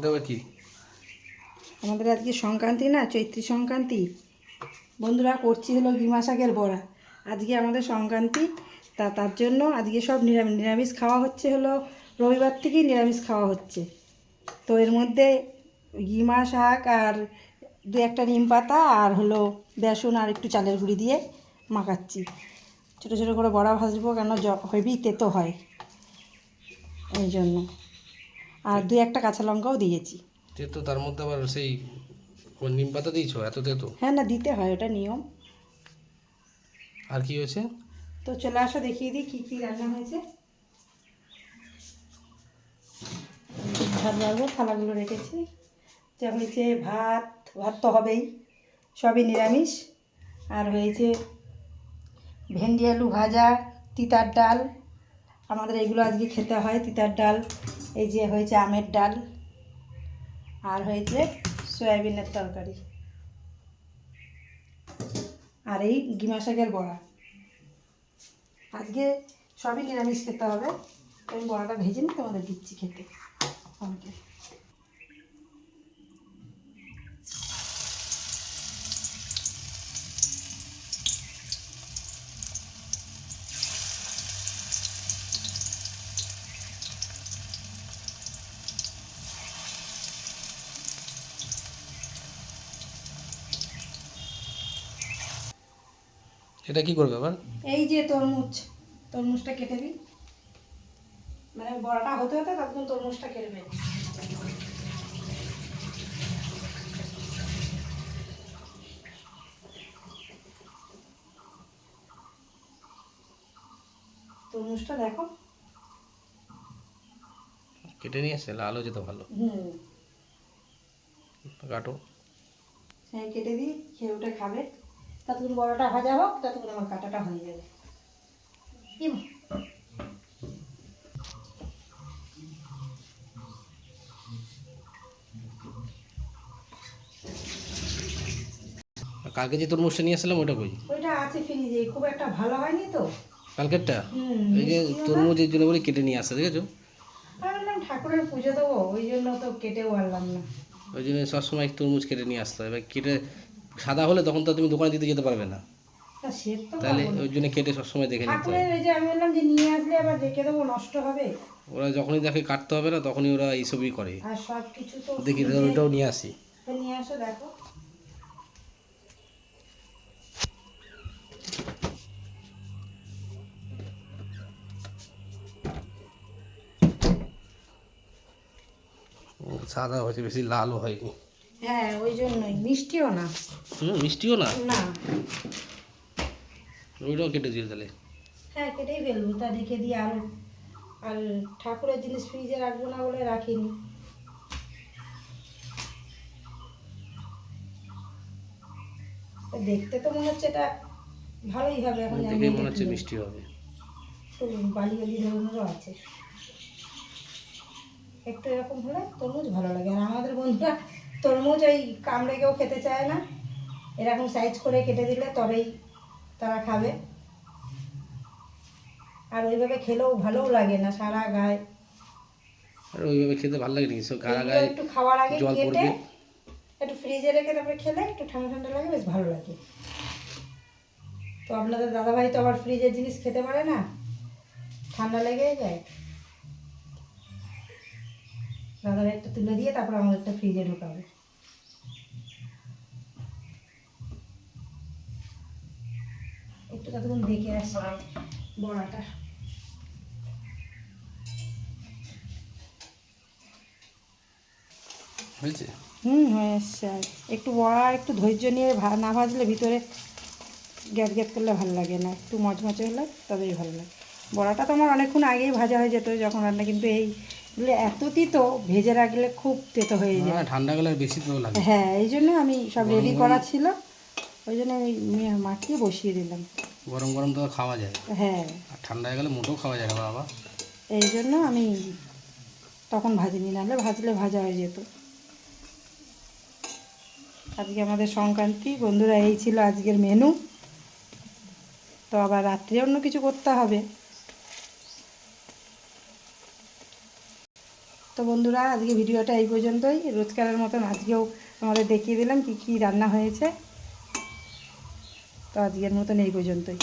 দেবে কি আমাদের আজকে সংক্রান্তি না, চৈত্রী সংক্রান্তি। বন্ধুরা করছি হলো গিমা শাকের বড়া। আজকে আমাদের সংক্রান্তি, তার জন্য আজকে সব নিরামিষ খাওয়া হচ্ছে। হলো রবিবার থেকেই নিরামিষ খাওয়া হচ্ছে। তো এর মধ্যে গিমা শাক আর দু একটা নিম পাতা আর হলো বেসন আর একটু চালের গুঁড়ি দিয়ে মাখাচ্ছি। ছোটো ছোটো করে বড়া ভাজবো, কেন হেবি তেতো হয় এই জন্য। আর দু একটা কাঁচা লঙ্কাও দিয়েছি। তেতো, তার মধ্যে আবার সেই নিম পাতা দিয়েছো? এত তেতো? হ্যাঁ, না দিতে হয়, ওটা নিয়ম। আর কি হয়েছে? তো চলে আসো, দেখিয়ে দিই কী কী রান্না হয়েছে। ভাত বাড়বো, থালাগুলো রেখেছি। যা হয়েছে ভাত, ভাত তো হবেই, সবই নিরামিষ। আর হয়েছে ভেন্ডি আলু ভাজা, তিতার ডাল। আমাদের এগুলো আজকে খেতে হয়, তিতার ডাল। এই যে হয়েছে আমের ডাল, আর হয়েছে সয়াবিনের তরকারি, আর এই গিমা শাকের বড়া। আজকে সবই নিরামিষ খেতে হবে। আমি বড়াটা ভেজে নিই, তোমাদের দিচ্ছি খেতে আমাকে। এটা কি করবে আবার? এই যে তরমুজটা কেটে দিই, মানে বড়াটা হতে হতে তখন তরমুজটা কেটে নেই। তরমুজটা দেখো, কেটে নিয়ে এসে লাল হয়েছে তো ভালো। কাটো। হ্যাঁ কেটে দিই, খেয়ে উঠে খাবে। ততক্ষণ বড়াটা ভাজা হোক, ততক্ষণ আমার কাটাটা হয়ে যাবে। কালকে যে তরমুজটা নিয়ে আসলাম ওটা কই? ওইটা আছে ফ্রিজে, খুব একটা ভালো হয়নি তো। কালকেরটা? এই যে তরমুজের জন্য বলে কেটে নিয়ে আসতে, দেখেছো? আমি বললাম ঠাকুরের পুজো দেবো, ওই জন্য তো কেটেও আনলাম না। ওই জন্য সবসময় তরমুজ কেটে নিয়ে আসতে হয়। এবার কেটে সাদা হলে তখন তো তুমি দোকানে দিতে যেতে পারবে না, সে তো তাহলে ওই জন্য কেটে সবসময় দেখে নিতে হয়। ঠাকুরের, ওই যে আমি বললাম যে নিয়ে আসলে আবার রেখে দেবো, নষ্ট হবে। ওরা যখনই দেখে কাটতে হবে না, তখনই ওরা এইসবই করে। আর সব কিছু তো দেখি ওইটাও নিয়ে আসি। নিয়ে আসো, দেখো। সাদা হয়েছে, বেশি লালও হয়নি। হ্যাঁ, ওই জন্যই। মিষ্টিও না। মিষ্টিও না? না। ওইটাও কেটে দিয়ে তাহলে। হ্যাঁ, কেটেই ফেলবো, তা রেখে দিই। আর ঠাকুরের জিনিস ফ্রিজে রাখবো না বলে রাখিনি। দেখতে তো মনে হচ্ছে এটা ভালোই হবে। এখন দেখে মনে হচ্ছে মিষ্টি হবে। বালি বালি ধরনেরও আছে, একটু এরকম হলে তরমুজ ভালো লাগে। আর আমাদের বন্ধুরা তরমুজ ওই কামড়ে খেতে চায় না, এরকম সাইজ করে কেটে দিলে তবেই তারা খাবে। আর ওইভাবে খেলেও ভালোও লাগে না, সারা গায়ে। আর ওইভাবে খেতে ভালো লাগে নাকি? সব গায়ে একটু খাওয়ার আগে জল কেটে পড়বে। একটু ফ্রিজে রেখে তারপরে খেলে একটু ঠান্ডা ঠান্ডা লাগে, বেশ ভালো লাগে। তো আপনাদের দাদাভাই তো আবার ফ্রিজের জিনিস খেতে পারে না, ঠান্ডা লেগে যায়। দাদাভাই একটা তুলে দিয়ে তারপর আমাদের একটা ফ্রিজে ঢোকাবে। একটু ততক্ষণ দেখে আসি বড়াটা। হয়েছে? হয়ে এসছে। আর একটু বড়া একটু ধৈর্য নিয়ে না ভাজলে ভিতরে গ্যাপ গ্যাপ করলে ভালো লাগে না, একটু মচমচে হলে তবেই ভালো লাগে। বড়াটা তো আমার অনেকক্ষণ আগেই ভাজা হয়ে যেত যখন রান্না, কিন্তু এইগুলো এত তিতো, ভেজে রাখলে খুব তেতো হয়ে যায়। ঠান্ডা গেলে বেশি তো লাগে। হ্যাঁ, এই জন্য আমি সব রেডি করা ছিল, ওই জন্য আমি মাখিয়ে বসিয়ে দিলাম। গরম গরম তো খাওয়া যায়। হ্যাঁ, আর ঠান্ডা হয়ে গেলে মোটেও খাওয়া যায় না বাবা। এই জন্য আমি তখন ভাজিনি, নাহলে ভাজলে ভাজা হয়ে যেত। আজকে আমাদের সংক্রান্তি বন্ধুরা, এই ছিল আজকের মেনু। তো আবার রাত্রে অন্য কিছু করতে হবে। তো বন্ধুরা আজকে ভিডিওটা এই পর্যন্তই। রোজকারের মতন আজকেও আমাদের দেখিয়ে দিলাম কি কি রান্না হয়েছে। তো আজকের মতন এই পর্যন্তই।